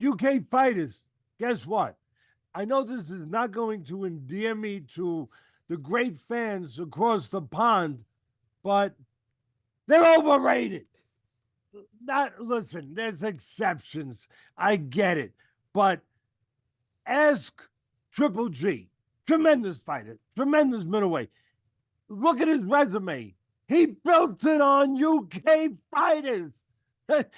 UK fighters, guess what? I know this is not going to endear me to the great fans across the pond, but they're overrated. Not listen, there's exceptions. I get it. But ask Triple G, tremendous fighter, tremendous middleweight. Look at his resume. He built it on UK fighters.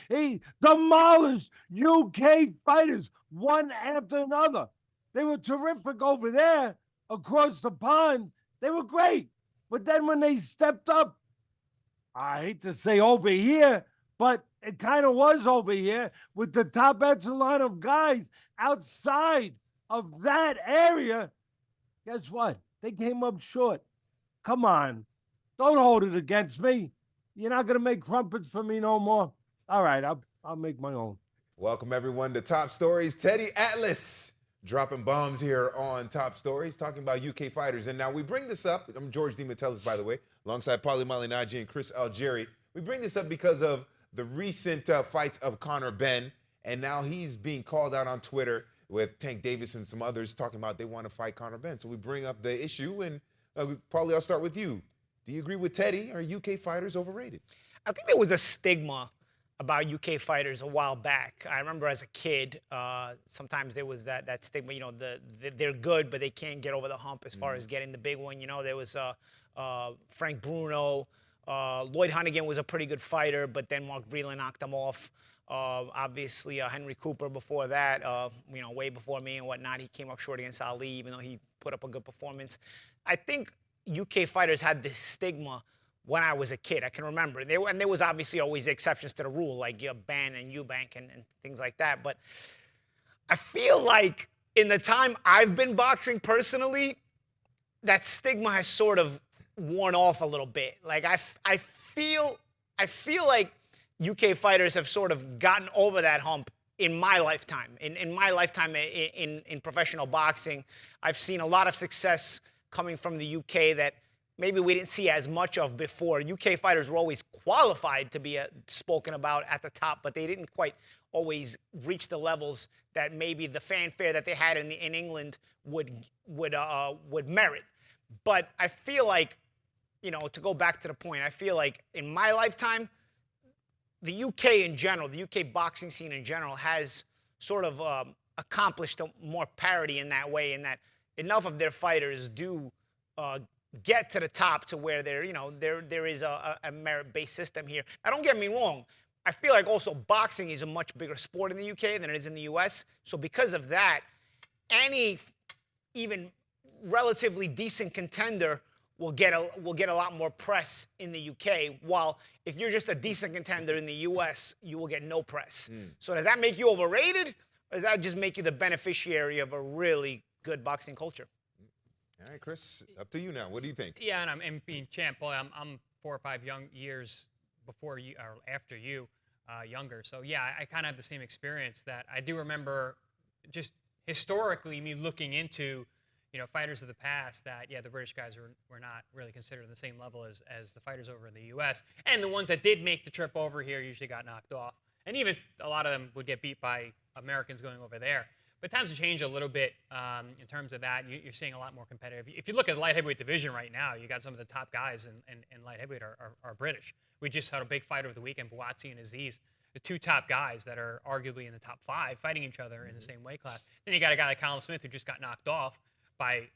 He demolished UK fighters one after another. They were terrific over there across the pond. They were great. But then when they stepped up, I hate to say over here, but it kind of was over here with the top echelon of guys outside of that area. Guess what? They came up short. Come on. Don't hold it against me. You're not going to make crumpets for me no more. All right, I'll make my own. Welcome, everyone, to Top Stories. Teddy Atlas dropping bombs here on Top Stories, talking about UK fighters. And now we bring this up. I'm George DiMatteis, by the way, alongside Paulie Malignaggi and Chris Algieri. We bring this up because of the recent fights of Conor Benn, and now he's being called out on Twitter with Tank Davis and some others talking about they want to fight Conor Benn. So we bring up the issue, and Paulie, I'll start with you. Do you agree with Teddy? Are UK fighters overrated? I think there was a stigma about UK fighters a while back. I remember as a kid, sometimes there was that stigma, you know, they're good, but they can't get over the hump as far as getting the big one. You know, there was Frank Bruno. Lloyd Hunnigan was a pretty good fighter, but then Mark Breland knocked him off. Obviously, Henry Cooper before that, you know, way before me and whatnot, he came up short against Ali, even though he put up a good performance. I think UK fighters had this stigma when I was a kid. I can remember. And there was obviously always exceptions to the rule, like Ban and Eubank and things like that. But I feel like in the time I've been boxing personally, that stigma has sort of worn off a little bit. Like I feel like UK fighters have sort of gotten over that hump in my lifetime. In my lifetime in professional boxing, I've seen a lot of success coming from the UK that maybe we didn't see as much of before. UK fighters were always qualified to be spoken about at the top, but they didn't quite always reach the levels that maybe the fanfare that they had in England would merit. But I feel like, you know, to go back to the point, I feel like in my lifetime, the UK in general, the UK boxing scene in general, has sort of accomplished more parity in that way, in that enough of their fighters do get to the top to where there is a merit-based system here. Now, don't get me wrong. I feel like also boxing is a much bigger sport in the UK than it is in the US. So because of that, any even relatively decent contender will get a lot more press in the UK, while if you're just a decent contender in the US, you will get no press. So does that make you overrated, or does that just make you the beneficiary of a really good boxing culture? All right, Chris, up to you now. What do you think? Yeah, and being champ, boy, I'm 4 or 5 young years before you or after you, younger. So yeah, I kind of have the same experience. That I do remember, just historically, me looking into, you know, fighters of the past. That yeah, the British guys were not really considered on the same level as the fighters over in the U.S. And the ones that did make the trip over here usually got knocked off. And even a lot of them would get beat by Americans going over there. But times have changed a little bit in terms of that. You're seeing a lot more competitive. If you look at the light heavyweight division right now, you got some of the top guys in light heavyweight are British. We just had a big fight over the weekend, Buatsi and Aziz, the 2 top guys that are arguably in the top 5 fighting each other in the same weight class. Then you got a guy like Callum Smith who just got knocked off by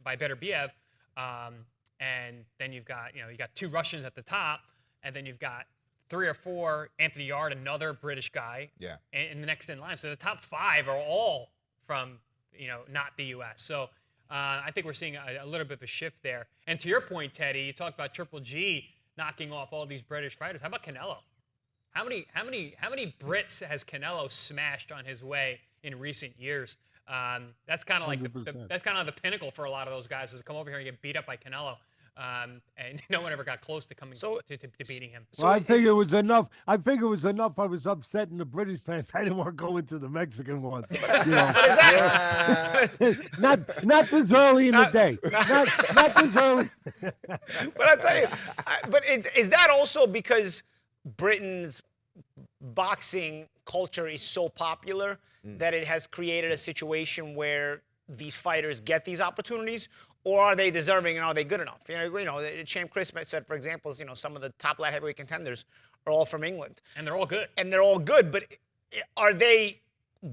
Beterbiev. And then you got 2 Russians at the top, and then you've got 3 or 4, Anthony Yard, another British guy, in the next in line. So the top 5 are all from, not the U.S. So I think we're seeing a little bit of a shift there. And to your point, Teddy, you talked about Triple G knocking off all these British fighters. How about Canelo? How many Brits has Canelo smashed on his way in recent years? That's kind of like the pinnacle for a lot of those guys, is to come over here and get beat up by Canelo. And no one ever got close to coming to beating him. Well, I think it was enough. I was upsetting the British fans. I didn't want to go into the Mexican ones. You know. What is that? not this early in the day. Not this early. But I'll tell you, but is that also because Britain's boxing culture is so popular that it has created a situation where these fighters get these opportunities, or are they deserving and are they good enough? The Champ Chris said, for example, some of the top light heavyweight contenders are all from England. And they're all good. But are they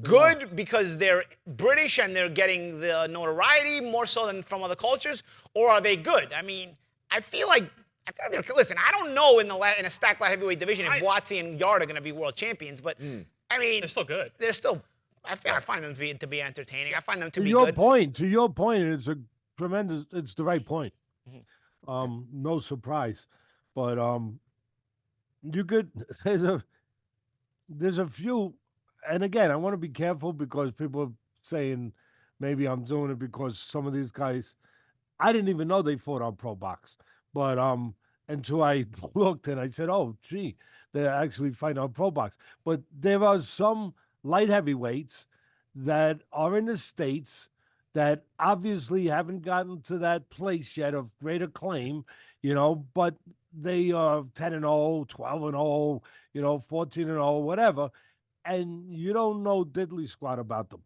good because they're British and they're getting the notoriety more so than from other cultures, or are they good? I mean, I feel like they're, listen, I don't know in a stacked light heavyweight division if Watsy and Yard are going to be world champions, but I mean, They're still good. They're still. I find them to be entertaining. I find them to be your good. To your point, it's a tremendous. It's the right point. No surprise, but you could. There's a few, and again, I want to be careful because people are saying maybe I'm doing it because some of these guys, I didn't even know they fought on ProBox, but until I looked and I said, oh, gee, they're actually fighting on ProBox. But there are some light heavyweights that are in the States that obviously haven't gotten to that place yet of great acclaim, but they are 10-0, 12-0, 14-0, whatever. And you don't know diddly squat about them.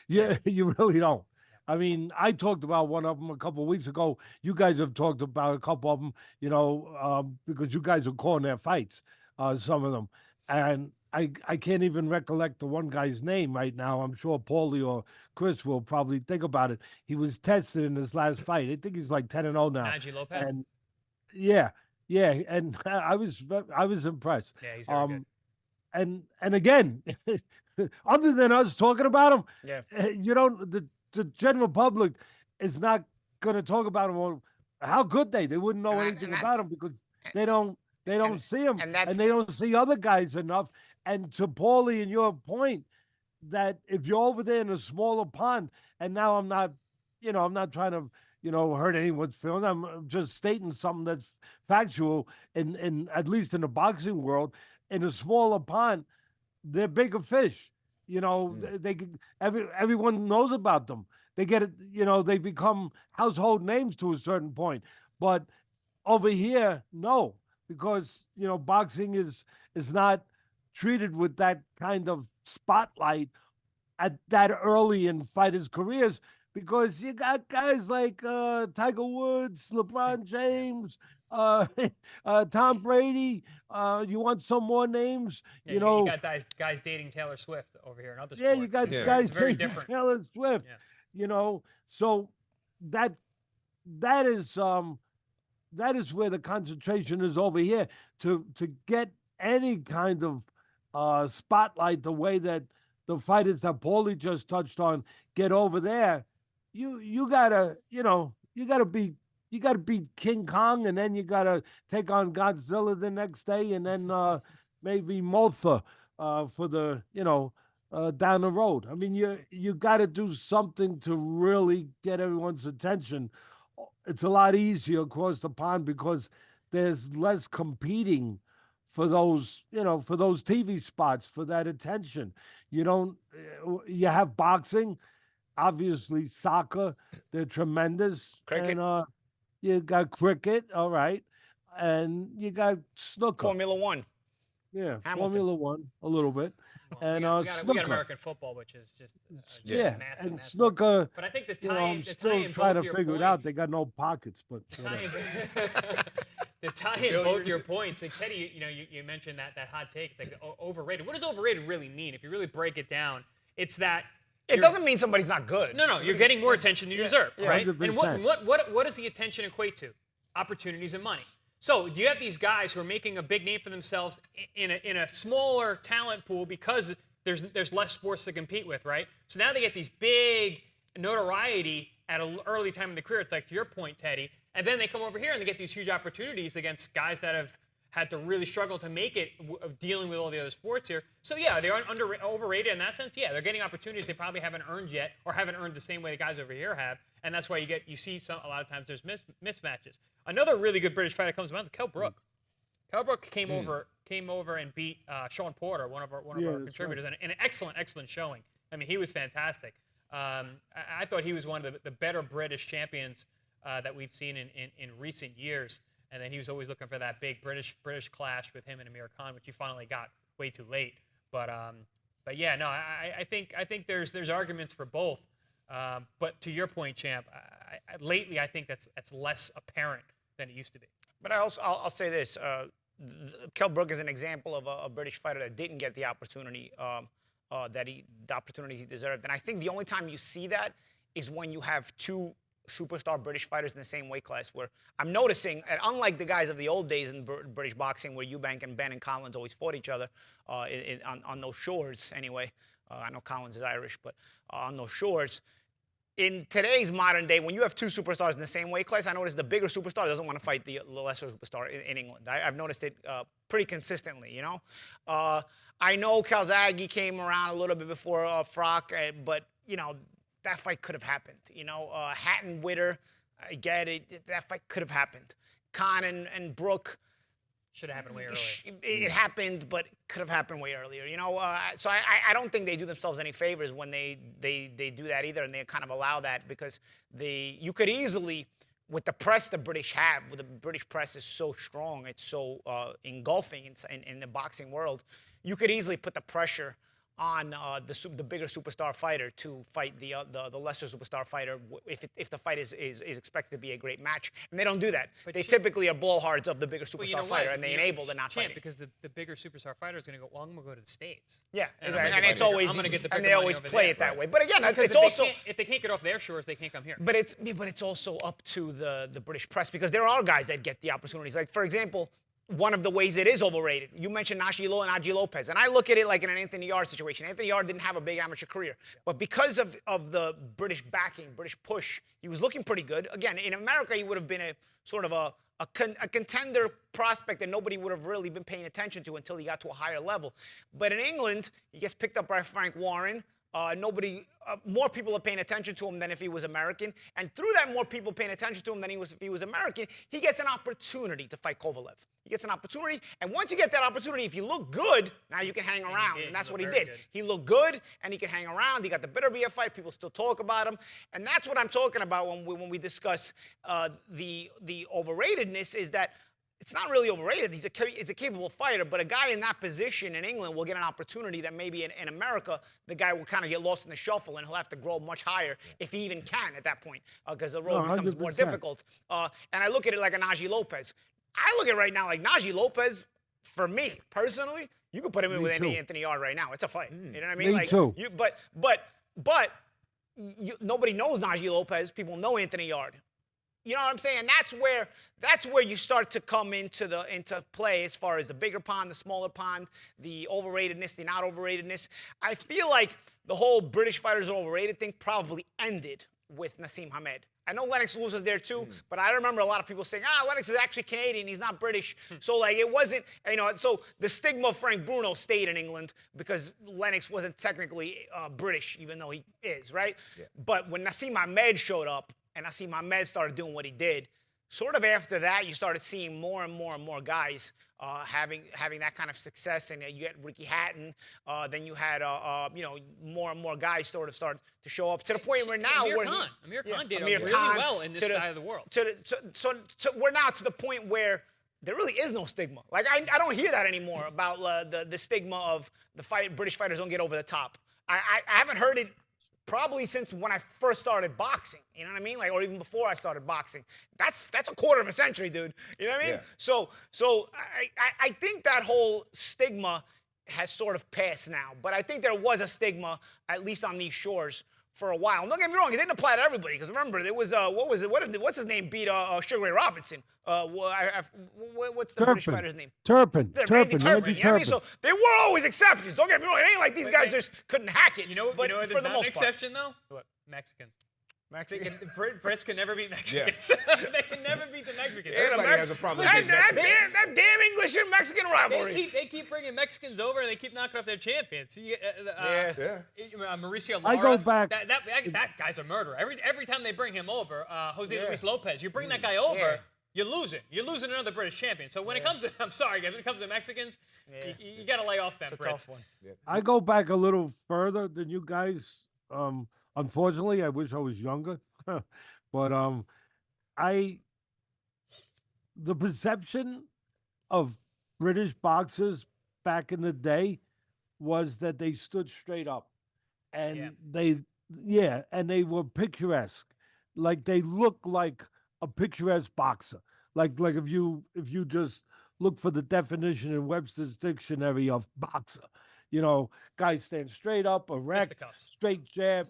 You really don't. I mean, I talked about one of them a couple of weeks ago. You guys have talked about a couple of them, because you guys are calling their fights, some of them. And I can't even recollect the one guy's name right now. I'm sure Paulie or Chris will probably think about it. He was tested in his last fight. I think he's like 10-0 now. Malignaggi Lopez. And yeah. And I was impressed. Yeah, he's very good. And again, other than us talking about him, the general public is not going to talk about him. Or how could they? They wouldn't know anything about him because they don't see him, and they don't see other guys enough. And to Paulie and your point, that if you're over there in a smaller pond, and now I'm not trying to hurt anyone's feelings. I'm just stating something that's factual. In at least in the boxing world, in a smaller pond, they're bigger fish. Everyone knows about them. They get it. They become household names to a certain point. But over here, no, because boxing is not treated with that kind of spotlight at that early in fighters' careers. Because you got guys like Tiger Woods, LeBron James, Tom Brady. You want some more names? Yeah, you got guys dating Taylor Swift over here and other sports. You got guys very dating different. Taylor Swift. Yeah. So that is where the concentration is over here to get any kind of spotlight the way that the fighters that Paulie just touched on get over there. You gotta beat King Kong, and then you gotta take on Godzilla the next day, and then maybe Mothra for the down the road. I mean, you gotta do something to really get everyone's attention. It's a lot easier across the pond because there's less competing for those TV spots, for that attention. You have boxing. Obviously, soccer, they're tremendous. Cricket. And you got cricket, all right. And you got snooker. Formula One. Yeah, Hamilton. Formula One, a little bit. Well, And we snooker. got American football, which is just Yeah, massive, and massive. snooker, But I think I'm still trying to figure it out. They got no pockets, but to tie in both your points, like Teddy, you mentioned that hot take, it's like overrated. What does overrated really mean? If you really break it down, it's that it doesn't mean somebody's not good. No, you're getting more attention than you deserve, right? 100%. And what does the attention equate to? Opportunities and money. So do you have these guys who are making a big name for themselves in a smaller talent pool because there's less sports to compete with, right? So now they get these big notoriety at an early time in the career, like to your point, Teddy, and then they come over here and they get these huge opportunities against guys that have had to really struggle to make it of dealing with all the other sports here. So yeah, they're overrated in that sense. Yeah, they're getting opportunities they probably haven't earned yet, or haven't earned the same way the guys over here have, and that's why you see a lot of times there's mismatches. Another really good British fighter comes around, Kell Brook. Kell Brook came over and beat Sean Porter, one of our contributors, right. And an excellent showing. I mean, he was fantastic. I thought he was one of the better British champions that we've seen in recent years. And then he was always looking for that big British clash with him and Amir Khan, which he finally got way too late. But yeah, no, I think there's arguments for both. But to your point, Champ, lately I think that's less apparent than it used to be. But I'll say this: Kell Brook is an example of a British fighter that didn't get the opportunity the opportunities he deserved. And I think the only time you see that is when you have two superstar British fighters in the same weight class. Where I'm noticing, and unlike the guys of the old days in British boxing, where Eubank and Benn and Collins always fought each other on those shores. Anyway, I know Collins is Irish, but on those shores. In today's modern day, when you have two superstars in the same weight class, I notice the bigger superstar doesn't want to fight the lesser superstar in England. I've noticed it pretty consistently, you know? I know Calzaghe came around a little bit before Frock, but, you know, that fight could have happened. You know, Hatton-Witter, I get it. That fight could have happened. Khan and Brook. Should have happened way earlier. It happened, but could have happened way earlier. You know, so I don't think they do themselves any favors when they do that either, and they kind of allow that because you could easily, with the press the British have, with the British press is so strong, it's so engulfing in the boxing world, you could easily put the pressure on the bigger superstar fighter to fight the lesser superstar fighter if the fight is expected to be a great match. And they don't do that. But they typically are blowhards of the bigger superstar fighter, and they enable the not Champ, fighting. because the bigger superstar fighter is going to go, well, I'm going to go to the States. Yeah, and it's always, I'm going to get the and bigger they money always over play there. it that way. But again, Because it's also, if they can't get off their shores, they can't come here. but it's also up to the British press because there are guys that get the opportunities. Like for example, one of the ways it is overrated. You mentioned Najee Lopez, and I look at it like in an Anthony Yarde situation. Anthony Yarde didn't have a big amateur career, but because of the British backing, British push, he was looking pretty good. Again, in America, he would have been a sort of a contender prospect that nobody would have really been paying attention to until he got to a higher level. But in England, he gets picked up by Frank Warren. More people are paying attention to him than if he was American. And through that, more people paying attention to him than if he was American, he gets an opportunity to fight Kovalev. He gets an opportunity, and once you get that opportunity, if you look good, now you can hang around, and that's what he did. Good. He looked good, and he can hang around. He got the Bitterbeer fight. People still talk about him, and that's what I'm talking about when we discuss the overratedness. Is that it's not really overrated. He's a capable fighter, but a guy in that position in England will get an opportunity that maybe in America, the guy will kind of get lost in the shuffle and he'll have to grow much higher if he even can at that point because the road becomes more difficult. And I look at it like a Najee Lopez. I look at it right now like Najee Lopez, for me personally, you could put him in with any Anthony Yarde right now. It's a fight. You know what I mean? Me too. But nobody knows Najee Lopez. People know Anthony Yarde. You know what I'm saying? That's where you start to come into play as far as the bigger pond, the smaller pond, the overratedness, the not overratedness. I feel like the whole British fighters are overrated thing probably ended with Nassim Hamed. I know Lennox Lewis was there too, but I remember a lot of people saying, Lennox is actually Canadian, he's not British. So like it wasn't, so the stigma of Frank Bruno stayed in England because Lennox wasn't technically British, even though he is, right? Yeah. But when Nassim Hamed showed up, and Nassim Hamed started doing what he did, sort of after that, you started seeing more and more and more guys having that kind of success. And you get Ricky Hatton. Then you had, more and more guys sort of start to show up to the point where now Amir Khan did really well in this side of the world. So we're now to the point where there really is no stigma. Like I don't hear that anymore about the stigma of British fighters don't get over the top. I haven't heard it probably since when I first started boxing, you know what I mean? Like, or even before I started boxing. That's a quarter of a century, dude. You know what I mean? Yeah. So I think that whole stigma has sort of passed now. But I think there was a stigma, at least on these shores, for a while. Don't get me wrong, it didn't apply to everybody. Because remember, there was what's his name beat Sugar Ray Robinson? What's the British fighter's name? Turpin. Randy Turpin. You know what I mean? So there were always exceptions. Don't get me wrong. It ain't like these guys just couldn't hack it. You know, but there's for the not most an exception though. What? Mexicans. Brits can never beat Mexicans. Yeah. They can never beat the Mexicans. Everybody has a problem with that damn English and Mexican rivalry. They keep bringing Mexicans over, and they keep knocking off their champions. Mauricio Lara. I go back. That guy's a murderer. Every time they bring him over, Jose Luis Lopez, you bring that guy over, you're losing. You're losing another British champion. So when it comes to, I'm sorry, guys, when it comes to Mexicans, you got to lay off them It's a Brits. tough one. Yeah. I go back a little further than you guys. Unfortunately, I wish I was younger, but the perception of British boxers back in the day was that they stood straight up, and Yeah. and they were picturesque, like they look like a picturesque boxer. Like if you just look for the definition in Webster's dictionary of boxer, guys stand straight up, erect, Fisticuffs. straight jab,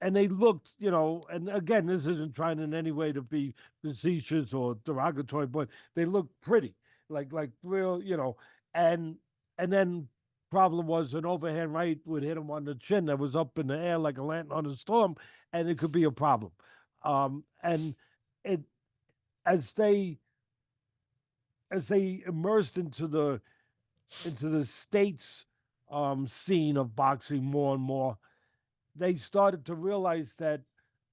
and they looked, and again, this isn't trying in any way to be facetious or derogatory, but they looked pretty, like real, and then problem was an overhand right would hit him on the chin that was up in the air like a lantern on a storm, and it could be a problem. And it as they immersed into the states scene of boxing more and more, they started to realize that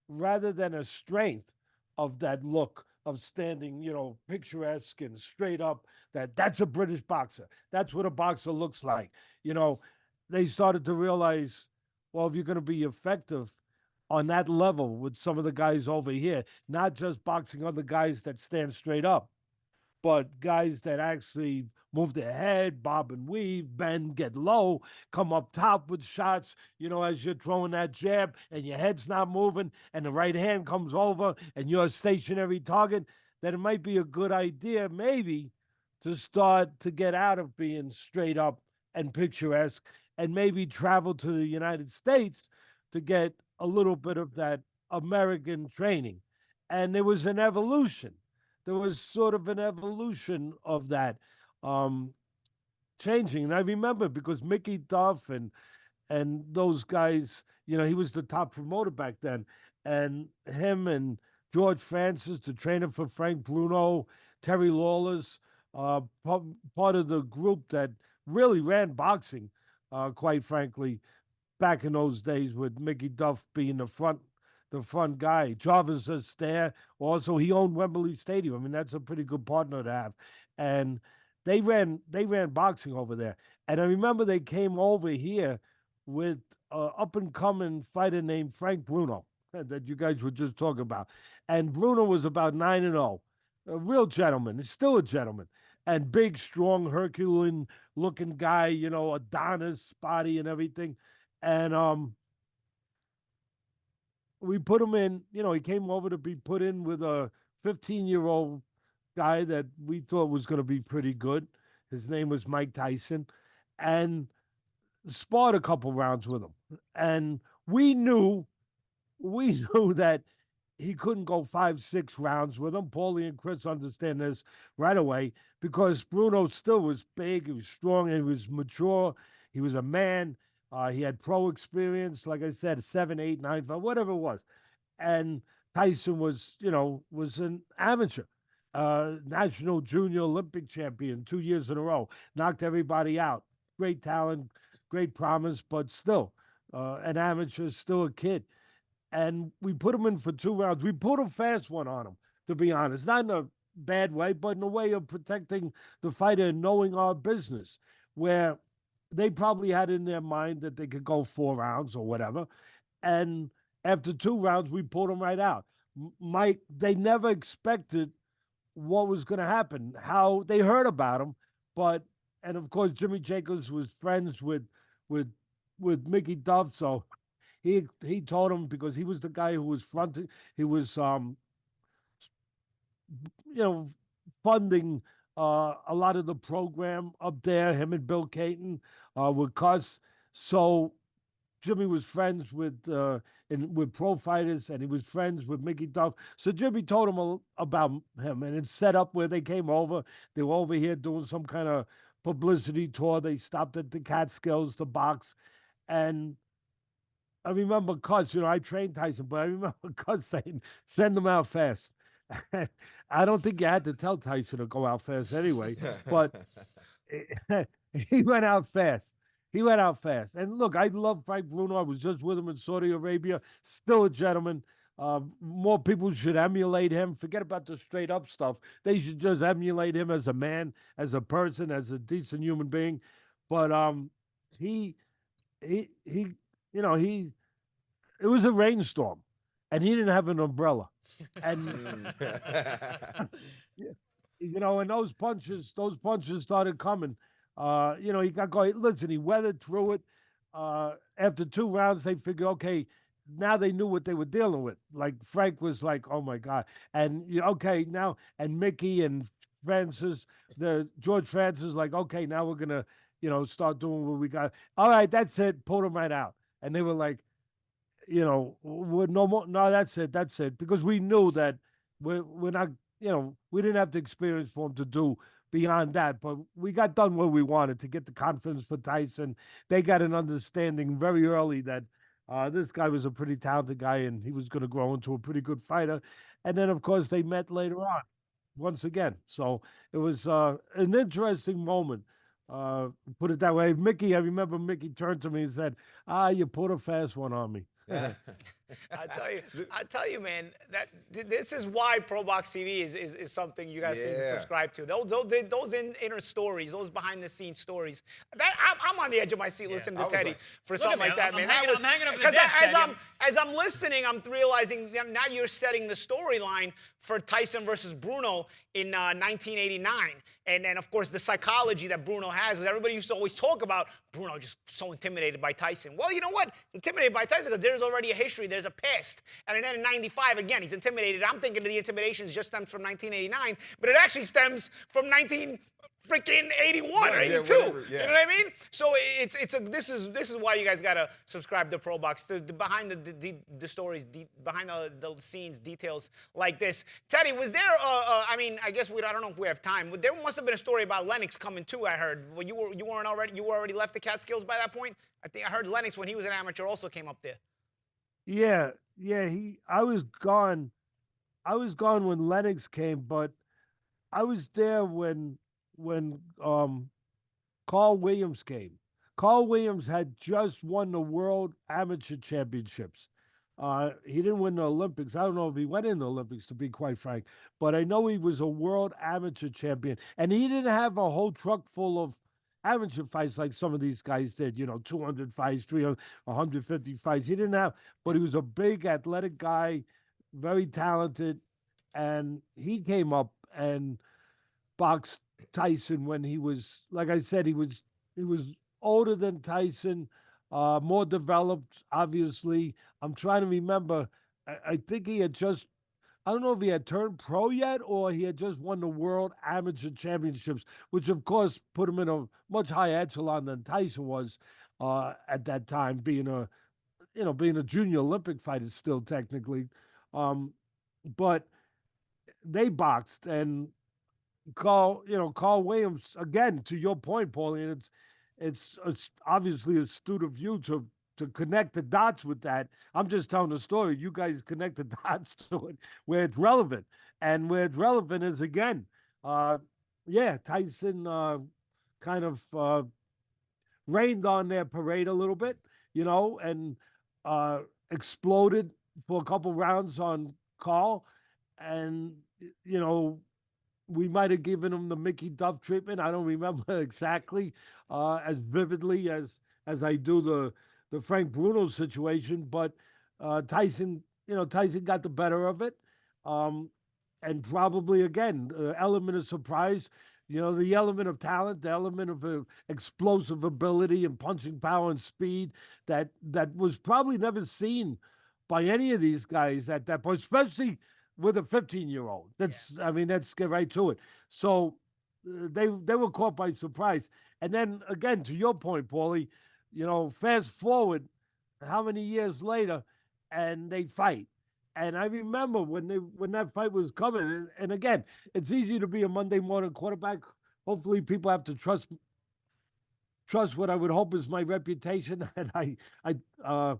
rather than a strength of that look of standing, picturesque and straight up, that's a British boxer. That's what a boxer looks like. You know, they started to realize, well, if you're going to be effective on that level with some of the guys over here, not just boxing other guys that stand straight up, but guys that actually move their head, bob and weave, bend, get low, come up top with shots, as you're throwing that jab and your head's not moving and the right hand comes over and you're a stationary target, then it might be a good idea maybe to start to get out of being straight up and picturesque and maybe travel to the United States to get a little bit of that American training. And there was an evolution. There was sort of an evolution of that um, changing. And I remember because Mickey Duff and those guys, he was the top promoter back then, and him and George Francis, the trainer for Frank Bruno, Terry Lawless, part of the group that really ran boxing, quite frankly, back in those days with Mickey Duff being the front guy. Jarvis Astaire, also he owned Wembley Stadium. I mean, that's a pretty good partner to have. And they ran boxing over there. And I remember they came over here with an up and coming fighter named Frank Bruno that you guys were just talking about. And Bruno was about 9-0. A real gentleman. He's still a gentleman. And big, strong, Herculean looking guy, Adonis body and everything. And we put him in, he came over to be put in with a 15-year-old guy that we thought was going to be pretty good. His name was Mike Tyson, and sparred a couple rounds with him. And we knew that he couldn't go 5, 6 rounds with him. Paulie and Chris understand this right away because Bruno still was big, he was strong, and he was mature. He was a man. He had pro experience, like I said, 7, 8, 9, 5, whatever it was. And Tyson was an amateur, national junior Olympic champion 2 years in a row, knocked everybody out. Great talent, great promise, but still an amateur, still a kid. And we put him in for 2 rounds. We put a fast one on him, to be honest, not in a bad way, but in a way of protecting the fighter and knowing our business, where they probably had in their mind that they could go 4 rounds or whatever. And after 2 rounds, we pulled him right out. Mike, they never expected what was going to happen, how they heard about him. And of course, Jimmy Jacobs was friends with Mickey Duff. So he told him because he was the guy who was fronting, he was, funding a lot of the program up there, him and Bill Caton with Cuss. So Jimmy was friends with pro fighters, and he was friends with Mickey Duff. So Jimmy told him about him, and it's set up where they came over. They were over here doing some kind of publicity tour. They stopped at the Catskills to box, and I remember Cuz, I trained Tyson, but I remember Cuz saying, "Send him out fast." I don't think you had to tell Tyson to go out fast anyway, but he went out fast. He went out fast. And look, I love Frank Bruno. I was just with him in Saudi Arabia. Still a gentleman. More people should emulate him. Forget about the straight up stuff. They should just emulate him as a man, as a person, as a decent human being. But he, he, it was a rainstorm, and he didn't have an umbrella. And And those punches started coming. He got going. Listen, he weathered through it. After 2 rounds, they figured, okay, now they knew what they were dealing with. Like Frank was like, oh my god, and okay now, and Mickey and Francis, the George Francis, like, okay, now we're gonna, start doing what we got. All right, that's it. Pull them right out, and they were like, we're no more. No, that's it, because we knew that we're not, we didn't have the experience for him to do beyond that, but we got done what we wanted to get the confidence for Tyson. They got an understanding very early that this guy was a pretty talented guy and he was going to grow into a pretty good fighter. And then, of course, they met later on once again. So it was an interesting moment. Put it that way. Mickey, I remember Mickey turned to me and said, you put a fast one on me. I tell you, man, this is why ProBox TV is something you guys need to subscribe to. Those inner stories, those behind the scenes stories. I'm on the edge of my seat listening to Teddy for something like that, man. I'm hanging up the because desk, as I'm listening, I'm realizing that now you're setting the storyline for Tyson versus Bruno in 1989. And then, of course, the psychology that Bruno has, because everybody used to always talk about Bruno just so intimidated by Tyson. Well, you know what? Intimidated by Tyson because there's already a history, there's a past. And then in 95, again, he's intimidated. I'm thinking the intimidations just stems from 1989, but it actually stems from 1981 or 82. You know what I mean? So this is why you guys gotta subscribe to ProBox. The behind the stories, behind the scenes details like this. Teddy, was there? I mean, I guess I don't know if we have time. But there must have been a story about Lennox coming too. I heard. Well, you were already left the Catskills by that point. I think I heard Lennox when he was an amateur also came up there. Yeah. I was gone. I was gone when Lennox came, but I was there when Carl Williams came. Carl Williams had just won the World Amateur Championships. He didn't win the Olympics. I don't know if he went in the Olympics, to be quite frank, but I know he was a World Amateur Champion. And he didn't have a whole truck full of amateur fights like some of these guys did, 200 fights, 300, 150 fights. He didn't have, but he was a big athletic guy, very talented. And he came up and boxed Tyson when he was, like I said, he was older than Tyson, more developed. Obviously, I'm trying to remember. I think he had just. I don't know if he had turned pro yet or he had just won the World Amateur Championships, which of course put him in a much higher echelon than Tyson was at that time, being a junior Olympic fighter still technically. But they boxed and Carl Williams, again, to your point, Paulie, and it's obviously astute of you to connect the dots with that. I'm just telling the story. You guys connect the dots to it where it's relevant. And where it's relevant is, again, Tyson kind of rained on their parade a little bit, and exploded for a couple rounds on Carl. And, we might have given him the Mickey Duff treatment. I don't remember exactly as vividly as I do the Frank Bruno situation, but Tyson got the better of it, and probably again element of surprise. The element of talent, the element of explosive ability and punching power and speed that was probably never seen by any of these guys at that point, especially with a 15-year-old. Let's get right to it. So they were caught by surprise. And then again, to your point, Paulie, fast forward how many years later, and they fight. And I remember when that fight was coming, and again, it's easy to be a Monday morning quarterback. Hopefully people have to trust what I would hope is my reputation. And I'm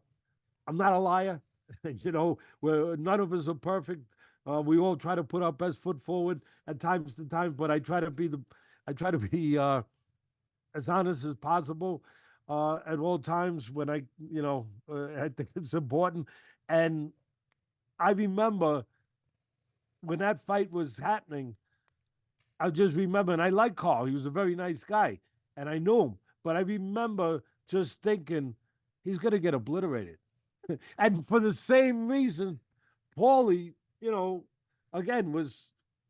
not a liar. None of us are perfect. We all try to put our best foot forward at times to times, but I try to be as honest as possible at all times when I think it's important. And I remember when that fight was happening, I just remember, and I like Carl. He was a very nice guy, and I knew him. But I remember just thinking, he's going to get obliterated. And for the same reason, Paulie, again, was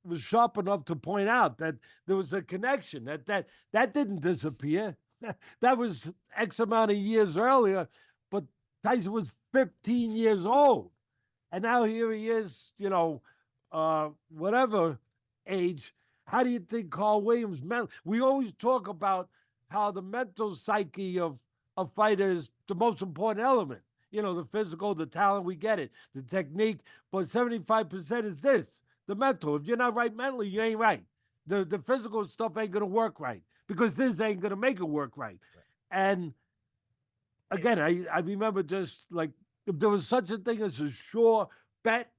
was sharp enough to point out that there was a connection that didn't disappear. That was X amount of years earlier, but Tyson was 15 years old, and now here he is, whatever age. How do you think Carl Williams meant? We always talk about how the mental psyche of a fighter is the most important element. The physical, the talent, we get it, the technique, but 75% is this, the mental. If you're not right mentally, you ain't right. The physical stuff ain't gonna work right because this ain't gonna make it work right. And again, I remember just like if there was such a thing as a sure bet,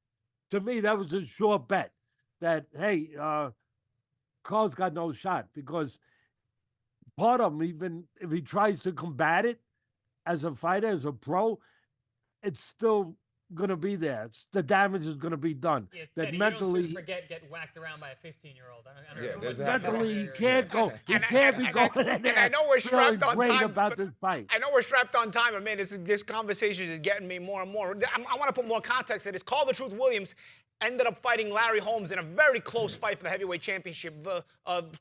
to me that was a sure bet that hey, Carl's got no shot because part of him, even if he tries to combat it as a fighter, as a pro, it's still going to be there. The damage is going to be done. Yeah, that Teddy, mentally, you don't forget get whacked around by a 15-year-old. Mentally, he can't go. He can't be going in there. And I know we're strapped on great time about this fight. I know we're strapped on time, but man, this conversation is getting me more and more. I want to put more context in this. Call the Truth Williams ended up fighting Larry Holmes in a very close fight for the heavyweight championship,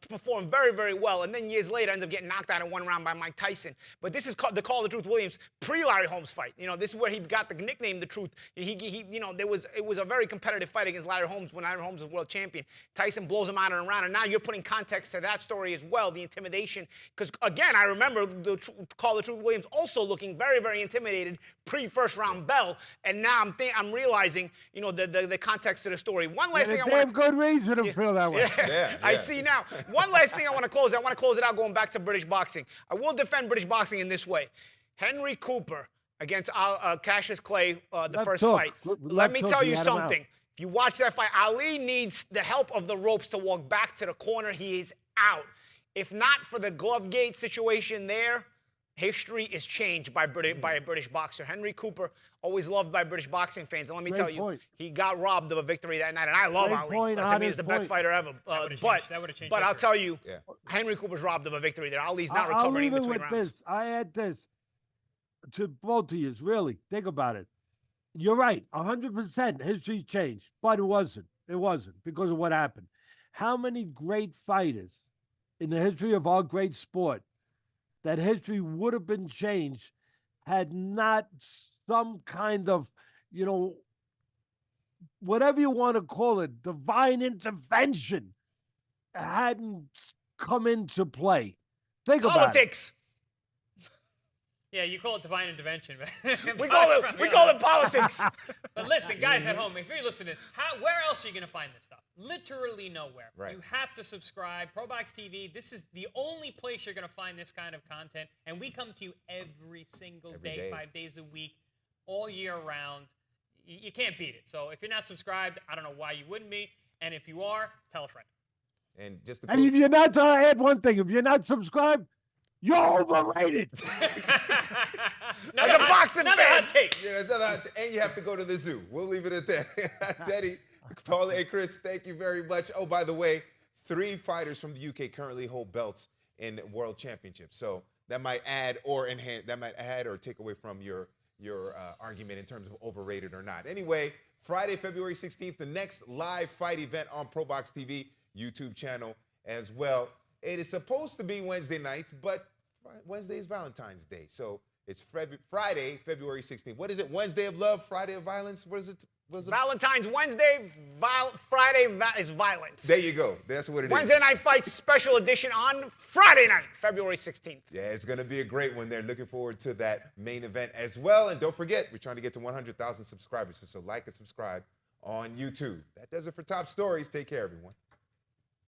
performed very, very well, and then years later ends up getting knocked out in one round by Mike Tyson. But this is the Call the Truth Williams pre-Larry Holmes fight. This is where he got the nickname The Truth. It was a very competitive fight against Larry Holmes when Larry Holmes was world champion. Tyson blows him out in a round, and now you're putting context to that story as well, the intimidation. Because again, I remember the Call the Truth Williams also looking very, very intimidated pre-first round bell, and now I'm realizing, the context to the story. One last thing I want to... good reason to feel that way. Yeah. I see now. One last thing I want to close. I want to close it out going back to British boxing. I will defend British boxing in this way. Henry Cooper against Cassius Clay, the first fight. Let me tell you something. If you watch that fight, Ali needs the help of the ropes to walk back to the corner. He is out. If not for the glove gate situation there, history is changed by a British boxer. Henry Cooper, always loved by British boxing fans. And let me tell you, he got robbed of a victory that night. And I love Ali. To me, he's the best fighter ever. But I'll tell you, Henry Cooper's robbed of a victory there. Ali's not recovering in between rounds. I add this to both of you. Really, think about it. You're right. 100% history changed, but it wasn't. It wasn't because of what happened. How many great fighters in the history of our great sport that history would have been changed had not some kind of, whatever you want to call it, divine intervention hadn't come into play. Think about it. Politics. Yeah, you call it divine intervention. we call it politics. But listen, guys at home, if you're listening, where else are you going to find this stuff? Literally nowhere. Right. You have to subscribe. ProBox TV, this is the only place you're going to find this kind of content. And we come to you every single day, 5 days a week, all year round. You can't beat it. So if you're not subscribed, I don't know why you wouldn't be. And if you are, tell a friend. And just if you're not, add one thing. If you're not subscribed, you're overrated. As a boxing fan. Hot take. And you have to go to the zoo. We'll leave it at that. Teddy, Paulie, and Chris, thank you very much. Oh, by the way, 3 fighters from the UK currently hold belts in world championships. So that might add or take away from your argument in terms of overrated or not. Anyway, Friday, February 16th, the next live fight event on ProBox TV YouTube channel as well. It is supposed to be Wednesday nights, but Wednesday is Valentine's Day. So it's Friday, February 16th. What is it? Wednesday of love, Friday of violence? What is it? Valentine's Wednesday, Friday is violence. There you go. That's what it Wednesday is. Night Fights special edition on Friday night, February 16th. Yeah, it's going to be a great one there. Looking forward to that main event as well. And don't forget, we're trying to get to 100,000 subscribers. So like and subscribe on YouTube. That does it for Top Stories. Take care, everyone.